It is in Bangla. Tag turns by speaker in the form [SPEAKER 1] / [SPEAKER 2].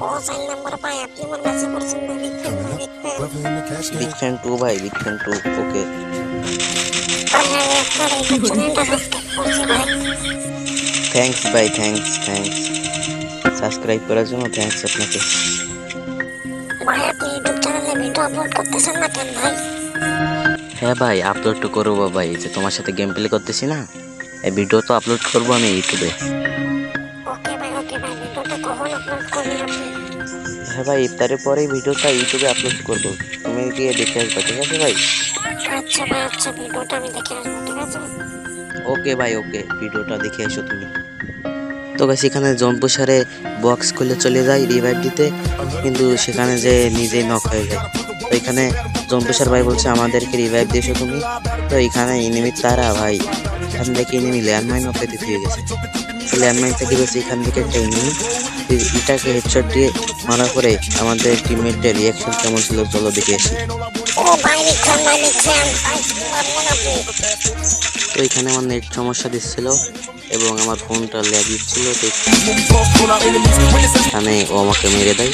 [SPEAKER 1] ও 4 নাম্বার ভাই আপনি আমার মেসেজ করছেন না
[SPEAKER 2] বিগ ফ্যান 2 ভাই, বিগ ফ্যান 2। ওকে,
[SPEAKER 1] ভাই আমি আপনার ইউটিউব চ্যানেলটা সাবস্ক্রাইব করছি ভাই।
[SPEAKER 2] থ্যাঙ্কস ভাই, থ্যাঙ্কস সাবস্ক্রাইব করার জন্য, থ্যাঙ্কস আপনাকে।
[SPEAKER 1] ভাই আপনি ইউটিউব চ্যানেলে ভিডিও আপলোড করতেছেন না কেন ভাই?
[SPEAKER 2] হ্যাঁ ভাই, আপলোড তো করবো ভাই, যে তোমার সাথে গেম প্লে করতেছি না, এই ভিডিও তো আপলোড করবো আমি ইউটিউবে।
[SPEAKER 1] ওকে ভাই ভিডিওটা কখন আপলোড করবেন আপনি?
[SPEAKER 2] হ্যাঁ ভাই, ইফতারের পরেই ভিডিওটা ইউটিউবে আপলোড করবো, তুমি গিয়ে দেখে আসবে, ঠিক আছে ভাই?
[SPEAKER 1] আচ্ছা ভাই আচ্ছা ভিডিওটা আমি দেখে আসবো ঠিক আছে।
[SPEAKER 2] ওকে ভাই, ওকে, ভিডিওটা দেখে এসো তুমি। তো গাইস, এখানে জম্পুসারে বক্স খুলে চলে যায় রিভাইভ দিতে, কিন্তু সেখানে যে নিজেই নক হয়ে যায়। তো এখানে জম্পুসার ভাই বলছে আমাদেরকে রিভাইভ দিয়েছো তুমি। তো এখানে এনিমি তারা ভাই, এখান থেকে এনিমি ল্যান্ডমাইন অপেতে হয়ে গেছে। ল্যান্ডমাইন থেকে গেছে এখান থেকে একটা এনিমি, এটাকে হেডশট দিয়ে মারার পরে আমাদের টিমমেটের রিয়াকশন কেমন ছিল চলো দেখে আসি।
[SPEAKER 1] ও ভাই লিখছেন ভাই মারলেন আপনি।
[SPEAKER 2] তো এখানে আমার নেট সমস্যা দিচ্ছিল এবং আমার ফোনটা ল্যাগ দিচ্ছিল, তো এখানে ও আমাকে মেরে দেয়।